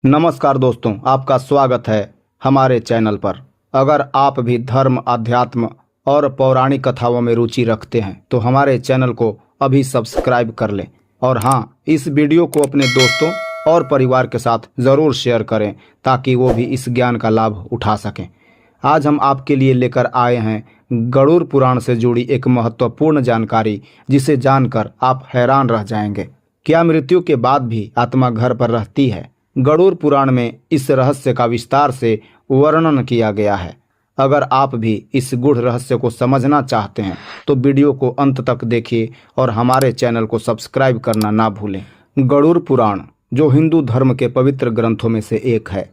नमस्कार दोस्तों, आपका स्वागत है हमारे चैनल पर। अगर आप भी धर्म, अध्यात्म और पौराणिक कथाओं में रुचि रखते हैं तो हमारे चैनल को अभी सब्सक्राइब कर लें। और हाँ, इस वीडियो को अपने दोस्तों और परिवार के साथ ज़रूर शेयर करें ताकि वो भी इस ज्ञान का लाभ उठा सकें। आज हम आपके लिए लेकर आए हैं गरुड़ पुराण से जुड़ी एक महत्वपूर्ण जानकारी, जिसे जानकर आप हैरान रह जाएंगे। क्या मृत्यु के बाद भी आत्मा घर पर रहती है? गरुड़ पुराण में इस रहस्य का विस्तार से वर्णन किया गया है। अगर आप भी इस गूढ़ रहस्य को समझना चाहते हैं तो वीडियो को अंत तक देखिए और हमारे चैनल को सब्सक्राइब करना ना भूलें। गरुड़ पुराण, जो हिंदू धर्म के पवित्र ग्रंथों में से एक है,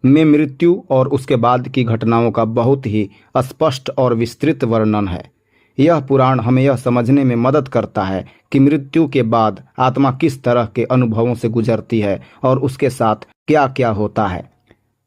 में मृत्यु और उसके बाद की घटनाओं का बहुत ही स्पष्ट और विस्तृत वर्णन है। यह पुराण हमें यह समझने में मदद करता है कि मृत्यु के बाद आत्मा किस तरह के अनुभवों से गुजरती है और उसके साथ क्या क्या होता है।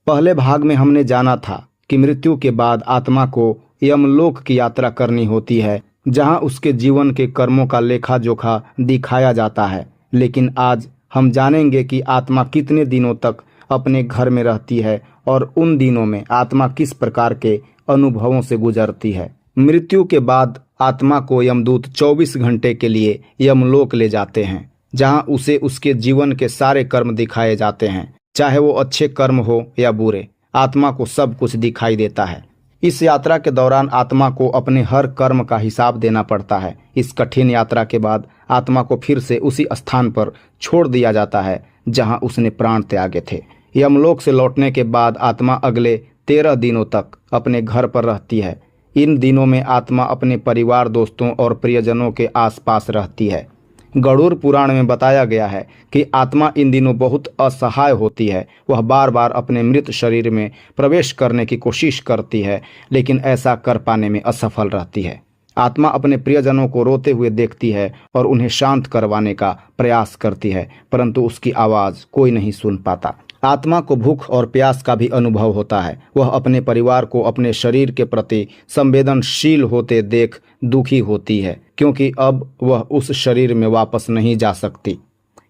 पहले भाग में हमने जाना था कि मृत्यु के बाद आत्मा को यमलोक की यात्रा करनी होती है, जहां उसके जीवन के कर्मों का लेखा जोखा दिखाया जाता है। लेकिन आज हम जानेंगे कि आत्मा कितने दिनों तक अपने घर में रहती है और उन दिनों में आत्मा किस प्रकार के अनुभवों से गुजरती है। मृत्यु के बाद आत्मा को यमदूत 24 घंटे के लिए यमलोक ले जाते हैं, जहां उसे उसके जीवन के सारे कर्म दिखाए जाते हैं, चाहे वो अच्छे कर्म हो या बुरे। आत्मा को सब कुछ दिखाई देता है। इस यात्रा के दौरान आत्मा को अपने हर कर्म का हिसाब देना पड़ता है। इस कठिन यात्रा के बाद आत्मा को फिर से उसी स्थान पर छोड़ दिया जाता है जहां उसने प्राण त्यागे थे। यमलोक से लौटने के बाद आत्मा अगले 13 दिनों तक अपने घर पर रहती है। इन दिनों में आत्मा अपने परिवार, दोस्तों और प्रियजनों के आसपास रहती है। गरुड़ पुराण में बताया गया है कि आत्मा इन दिनों बहुत असहाय होती है। वह बार बार अपने मृत शरीर में प्रवेश करने की कोशिश करती है, लेकिन ऐसा कर पाने में असफल रहती है। आत्मा अपने प्रियजनों को रोते हुए देखती है और उन्हें शांत करवाने का प्रयास करती है, परंतु उसकी आवाज़ कोई नहीं सुन पाता। आत्मा को भूख और प्यास का भी अनुभव होता है। वह अपने परिवार को अपने शरीर के प्रति संवेदनशील होते देख दुखी होती है, क्योंकि अब वह उस शरीर में वापस नहीं जा सकती।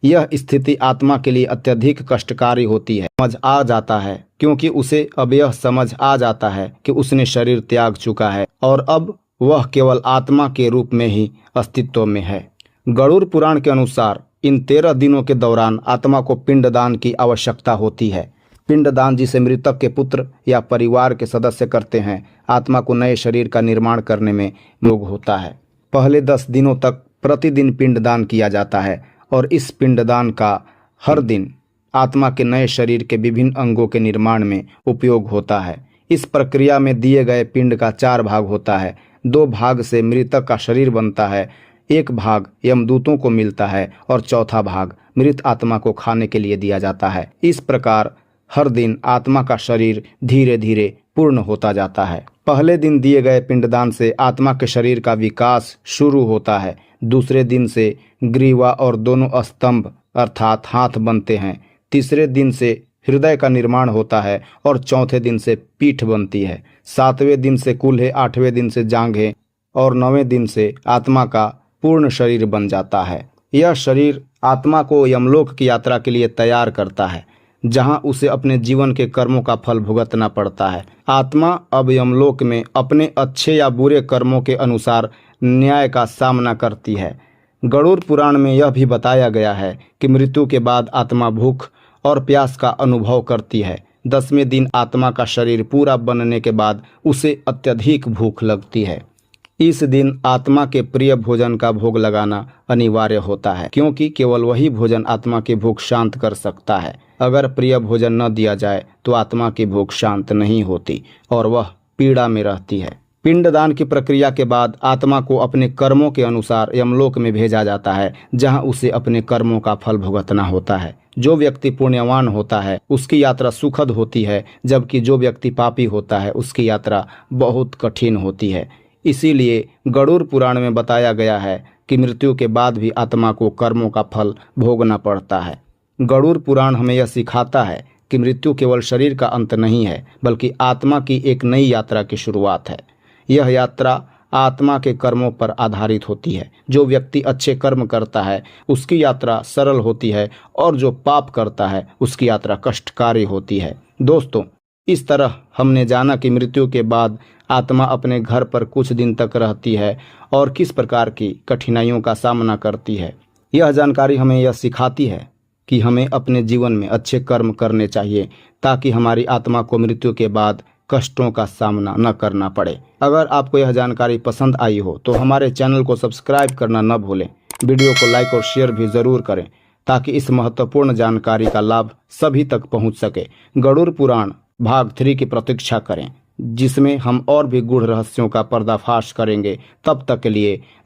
यह स्थिति आत्मा के लिए अत्यधिक कष्टकारी होती है। समझ आ जाता है, क्योंकि उसे अब यह समझ आ जाता है कि उसने शरीर त्याग चुका है और अब वह केवल आत्मा के रूप में ही अस्तित्व में है। गरुड़ पुराण के अनुसार इन 13 दिनों के दौरान आत्मा को पिंडदान की आवश्यकता होती है। पिंडदान, जिसे मृतक के पुत्र या परिवार के सदस्य करते हैं, आत्मा को नए शरीर का निर्माण करने में योग होता है। पहले 10 दिनों तक प्रतिदिन पिंडदान किया जाता है और इस पिंडदान का हर दिन आत्मा के नए शरीर के विभिन्न अंगों के निर्माण में उपयोग होता है। इस प्रक्रिया में दिए गए पिंड का 4 भाग होता है। 2 भाग से मृतक का शरीर बनता है, 1 भाग यमदूतों को मिलता है और चौथा भाग मृत आत्मा को खाने के लिए दिया जाता है। इस प्रकार हर दिन आत्मा का शरीर धीरे धीरे पूर्ण होता जाता है। पहले दिन दिए गए पिंडदान से आत्मा के शरीर का विकास शुरू होता है। दूसरे दिन से ग्रीवा और दोनों स्तंभ अर्थात हाथ बनते हैं। तीसरे दिन से हृदय का निर्माण होता है और चौथे दिन से पीठ बनती है। 7वें दिन से कूल्हे, 8वें दिन से जांघें और 9वें दिन से आत्मा का पूर्ण शरीर बन जाता है। यह शरीर आत्मा को यमलोक की यात्रा के लिए तैयार करता है, जहां उसे अपने जीवन के कर्मों का फल भुगतना पड़ता है। आत्मा अब यमलोक में अपने अच्छे या बुरे कर्मों के अनुसार न्याय का सामना करती है। गरुड़ पुराण में यह भी बताया गया है कि मृत्यु के बाद आत्मा भूख और प्यास का अनुभव करती है। 10वें दिन आत्मा का शरीर पूरा बनने के बाद उसे अत्यधिक भूख लगती है। इस दिन आत्मा के प्रिय भोजन का भोग लगाना अनिवार्य होता है, क्योंकि केवल वही भोजन आत्मा की भूख शांत कर सकता है। अगर प्रिय भोजन न दिया जाए तो आत्मा की भूख शांत नहीं होती और वह पीड़ा में रहती है। पिंडदान की प्रक्रिया के बाद आत्मा को अपने कर्मों के अनुसार यमलोक में भेजा जाता है, जहां उसे अपने कर्मों का फल भुगतना होता है। जो व्यक्ति पुण्यवान होता है उसकी यात्रा सुखद होती है, जबकि जो व्यक्ति पापी होता है उसकी यात्रा बहुत कठिन होती है। इसीलिए गरुड़ पुराण में बताया गया है कि मृत्यु के बाद भी आत्मा को कर्मों का फल भोगना पड़ता है। गरुड़ पुराण हमें यह सिखाता है कि मृत्यु केवल शरीर का अंत नहीं है, बल्कि आत्मा की एक नई यात्रा की शुरुआत है। यह यात्रा आत्मा के कर्मों पर आधारित होती है। जो व्यक्ति अच्छे कर्म करता है उसकी यात्रा सरल होती है और जो पाप करता है उसकी यात्रा कष्टकारी होती है। दोस्तों, इस तरह हमने जाना कि मृत्यु के बाद आत्मा अपने घर पर कुछ दिन तक रहती है और किस प्रकार की कठिनाइयों का सामना करती है। यह जानकारी हमें यह सिखाती है कि हमें अपने जीवन में अच्छे कर्म करने चाहिए ताकि हमारी आत्मा को मृत्यु के बाद कष्टों का सामना न करना पड़े। अगर आपको यह जानकारी पसंद आई हो तो हमारे चैनल को सब्सक्राइब करना न भूलें। वीडियो को लाइक और शेयर भी ज़रूर करें ताकि इस महत्वपूर्ण जानकारी का लाभ सभी तक पहुंच सके। गरुड़ पुराण भाग 3 की प्रतीक्षा करें, जिसमें हम और भी गूढ़ रहस्यों का पर्दाफाश करेंगे। तब तक के लिए